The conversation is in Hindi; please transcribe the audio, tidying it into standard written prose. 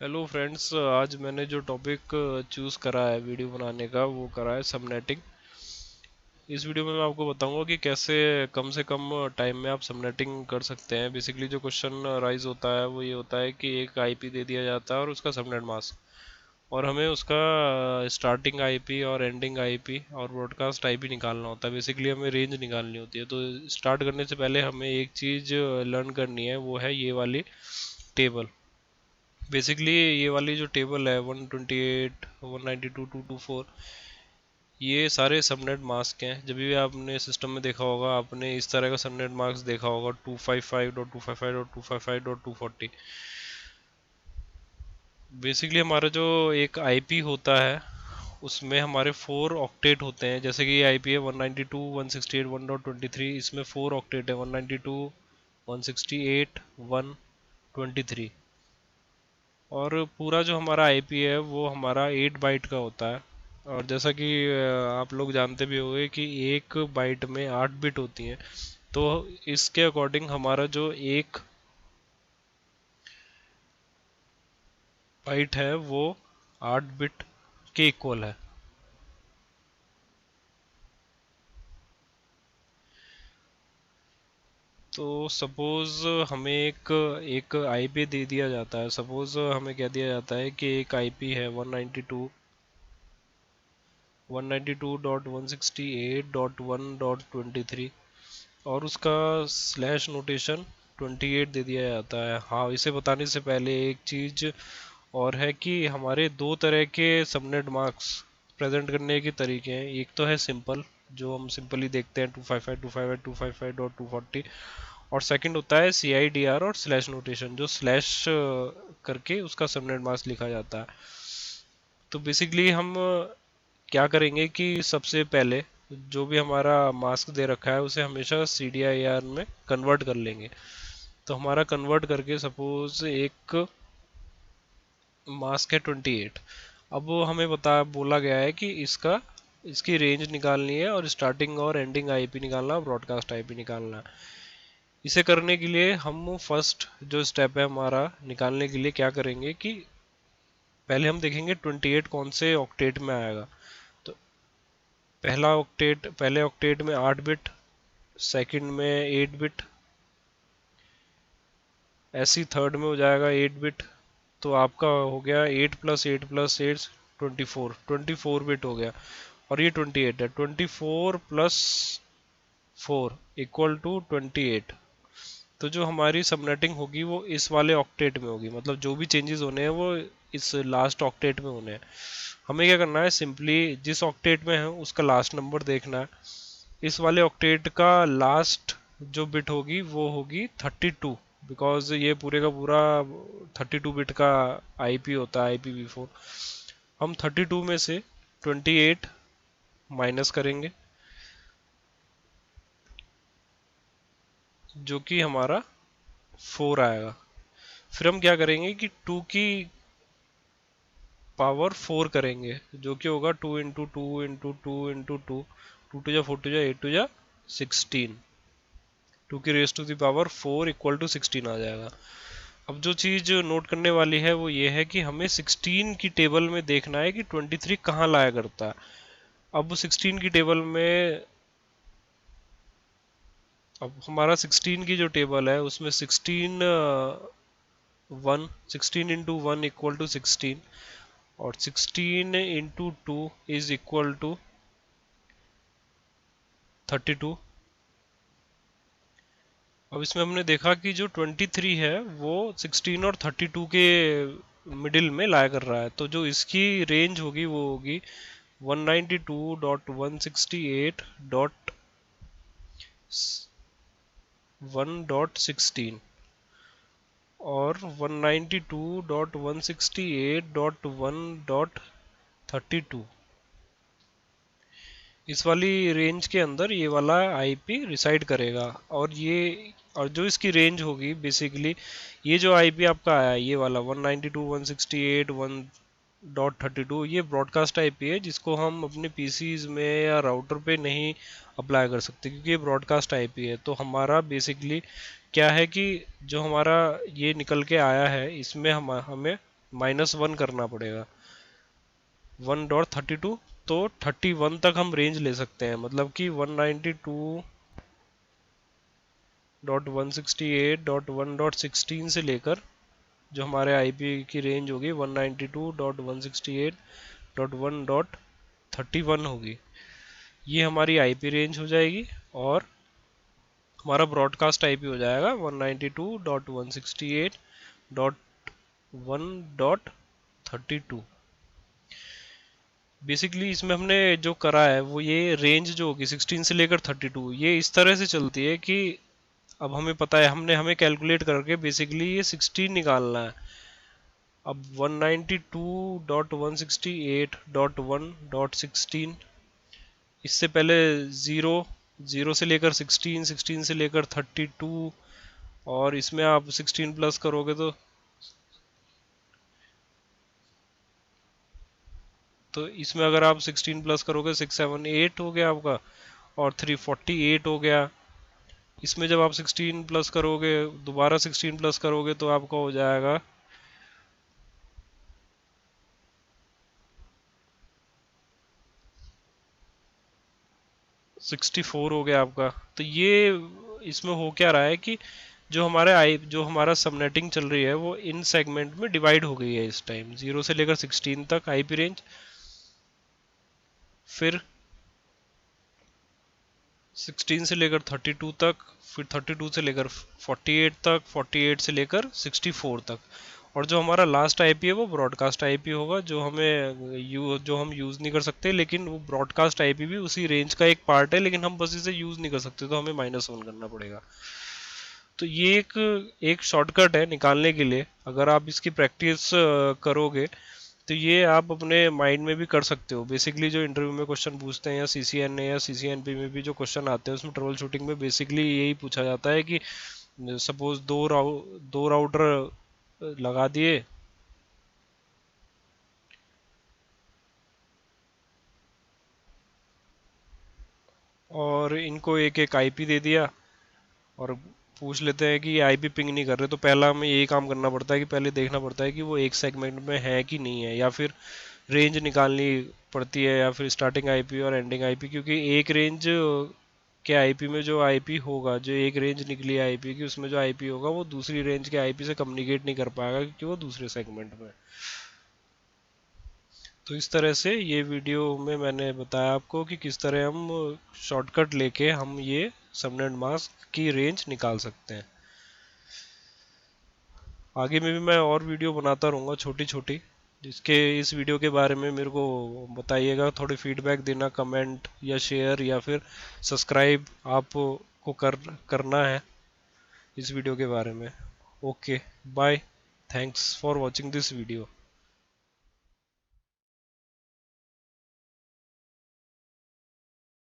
हेलो फ्रेंड्स, आज मैंने जो टॉपिक चूज़ करा है वीडियो बनाने का वो करा है सबनेटिंग। इस वीडियो में मैं आपको बताऊंगा कि कैसे कम से कम टाइम में आप सबनेटिंग कर सकते हैं। बेसिकली जो क्वेश्चन राइज होता है वो ये होता है कि एक आईपी दे दिया जाता है और उसका सबनेट मास्क, और हमें उसका स्टार्टिंग आईपी और एंडिंग आईपी और ब्रॉडकास्ट आईपी निकालना होता है। बेसिकली हमें रेंज निकालनी होती है। तो स्टार्ट करने से पहले हमें एक चीज़ लर्न करनी है, वो है ये वाली टेबल। बेसिकली ये वाली जो टेबल है 128 192 224, ये सारे सबनेट मास्क हैं। जब भी आपने सिस्टम में देखा होगा, आपने इस तरह का सबनेट मास्क देखा होगा 255.255.255.240। बेसिकली हमारा जो एक आईपी होता है उसमें हमारे 4 ऑक्टेट होते हैं। जैसे कि ये आईपी है 192.168.1.23, इसमें 4 ऑक्टेट है 192 168 123। और पूरा जो हमारा आईपी है वो हमारा 8 बाइट का होता है। और जैसा कि आप लोग जानते भी होंगे कि एक बाइट में 8 बिट होती हैं। तो इसके अकॉर्डिंग हमारा जो एक बाइट है वो 8 बिट के इक्वल है। तो सपोज़ हमें एक एक आईपी दे दिया जाता है। सपोज़ हमें कह दिया जाता है कि एक आईपी है 192.168.1.23, और उसका स्लैश नोटेशन 28 दे दिया जाता है। हाँ, इसे बताने से पहले एक चीज़ और है कि हमारे दो तरह के सबनेट मार्क्स प्रेजेंट करने के तरीके हैं। एक तो है सिंपल, जो हम सिंपली देखते हैं 255 और सेकंड होता है CIDR और स्लैश नोटेशन, जो स्लैश करके उसका सबनेट मास्क लिखा जाता है। तो बेसिकली हम क्या करेंगे कि सबसे पहले जो भी हमारा मास्क दे रखा है उसे हमेशा CDIR में कन्वर्ट कर लेंगे। तो हमारा कन्वर्ट करके सपोज एक मास्क है 28। अब वो हमें बोला गया है कि इसकी रेंज निकालनी है और स्टार्टिंग और एंडिंग आईपी निकालना, ब्रॉडकास्ट आईपी निकालना है। इसे करने के लिए हम फर्स्ट जो स्टेप है हमारा निकालने के लिए क्या करेंगे कि पहले हम देखेंगे 28 कौन से ऑक्टेट में आएगा। तो पहले ऑक्टेट में 8 बिट, सेकंड में 8 बिट, ऐसी थर्ड में हो जाएगा 8 बिट। तो आपका हो गया 8 + 8 + 8 24 बिट हो गया। और ये 28 है, 24 + 4 = 28। तो जो हमारी सबनेटिंग होगी वो इस वाले ऑक्टेट में होगी, मतलब जो भी चेंजेस होने हैं वो इस लास्ट ऑक्टेट में होने हैं। हमें क्या करना है, सिंपली जिस ऑक्टेट में है उसका लास्ट नंबर देखना है। इस वाले ऑक्टेट का लास्ट जो बिट होगी वो होगी 32, बिकॉज ये पूरे का पूरा 32 बिट का आईपी होता है, IPv4। हम 32 में से 28 माइनस करेंगे, जो कि हमारा 4 आएगा। फिर हम क्या करेंगे कि 2 की पावर 4 करेंगे, जो कि होगा 2 × 2 × 2 × 2 2 × 4 = 8 × 2 = 16। 2 की रेस टू द पावर 4 = 16 आ जाएगा। अब जो चीज़ नोट करने वाली है वो ये है कि हमें 16 की टेबल में देखना है कि 23 कहाँ लाया करता है। अब 16 की टेबल में, अब हमारा 16 की जो टेबल है उसमें 16 इंटू 1 = 16, और 16 × 2 = 32। अब इसमें हमने देखा कि जो 23 है वो 16 और 32 के मिडिल में लाया कर रहा है। तो जो इसकी रेंज होगी वो होगी 192.168.1.16 और 192.168.1.32। इस वाली रेंज के अंदर ये वाला आईपी रिसाइड करेगा। और जो इसकी रेंज होगी, बेसिकली ये जो आईपी आपका आया है ये वाला 192.168.1.32, ये ब्रॉडकास्ट आईपी है जिसको हम अपने पीसीज में या राउटर पे नहीं अप्लाई कर सकते, क्योंकि ये ब्रॉडकास्ट आईपी है। तो हमारा बेसिकली क्या है कि जो हमारा ये निकल के आया है इसमें हमें -1 करना पड़ेगा। 1.32, तो 31 तक हम रेंज ले सकते हैं, मतलब कि 192.168.1.16 से लेकर जो हमारे आईपी की रेंज होगी 192.168.1.31 होगी। ये हमारी आईपी रेंज हो जाएगी, और हमारा ब्रॉडकास्ट आईपी हो जाएगा 192.168.1.32। बेसिकली इसमें हमने जो करा है वो ये रेंज जो होगी 16 से लेकर 32, ये इस तरह से चलती है कि अब हमें पता है, हमें कैलकुलेट करके बेसिकली ये 16 निकालना है। अब 192.168.1.16, इससे पहले ज़ीरो, ज़ीरो से लेकर 16, 16 से लेकर 32, और इसमें आप 16 प्लस करोगे तो इसमें अगर आप 16 प्लस करोगे 678 हो गया आपका, और 348 हो गया। इसमें जब आप 16 प्लस करोगे, दोबारा 16 प्लस करोगे, तो आपका हो जाएगा 64 हो गया आपका। तो ये इसमें हो क्या रहा है कि जो हमारा सबनेटिंग चल रही है वो इन सेगमेंट में डिवाइड हो गई है इस टाइम, 0 से लेकर 16 तक आईपी रेंज, फिर 16 से लेकर 32 तक, फिर 32 से लेकर 48 तक, 48 से लेकर 64 तक, और जो हमारा लास्ट आईपी है वो ब्रॉडकास्ट आईपी होगा, जो हम यूज़ नहीं कर सकते, लेकिन वो ब्रॉडकास्ट आईपी भी उसी रेंज का एक पार्ट है, लेकिन हम बस इसे यूज़ नहीं कर सकते, तो हमें -1 करना पड़ेगा। तो ये एक शॉर्टकट है निकालने के लिए। अगर आप इसकी प्रैक्टिस करोगे तो ये आप अपने माइंड में भी कर सकते हो। बेसिकली जो इंटरव्यू में क्वेश्चन पूछते हैं, या सीसीएन या सीसीएनपी में भी जो क्वेश्चन आते हैं, उसमें ट्रबल शूटिंग में बेसिकली यही पूछा जाता है कि सपोज दो राउटर लगा दिए, और इनको एक एक आईपी दे दिया, और पूछ लेते हैं कि ये आईपी पिंग नहीं कर रहे, तो पहला हमें यही काम करना पड़ता है कि पहले देखना पड़ता है कि वो एक सेगमेंट में है कि नहीं है, या फिर रेंज निकालनी पड़ती है, या फिर स्टार्टिंग आईपी और एंडिंग आईपी, क्योंकि एक रेंज के आईपी में जो आईपी होगा, जो एक रेंज निकली आईपी की, उसमें जो आईपी होगा वो दूसरी रेंज के आईपी से कम्युनिकेट नहीं कर पाएगा, क्योंकि वो दूसरे सेगमेंट में। तो इस तरह से ये वीडियो में मैंने बताया आपको कि किस तरह हम शॉर्टकट लेके हम ये सबनेट मास्क की रेंज निकाल सकते हैं। आगे में भी मैं और वीडियो बनाता रहूँगा छोटी छोटी, जिसके इस वीडियो के बारे में मेरे को बताइएगा, थोड़ी फीडबैक देना, कमेंट या शेयर या फिर सब्सक्राइब आपको करना है इस वीडियो के बारे में। Okay, bye, thanks for watching this video.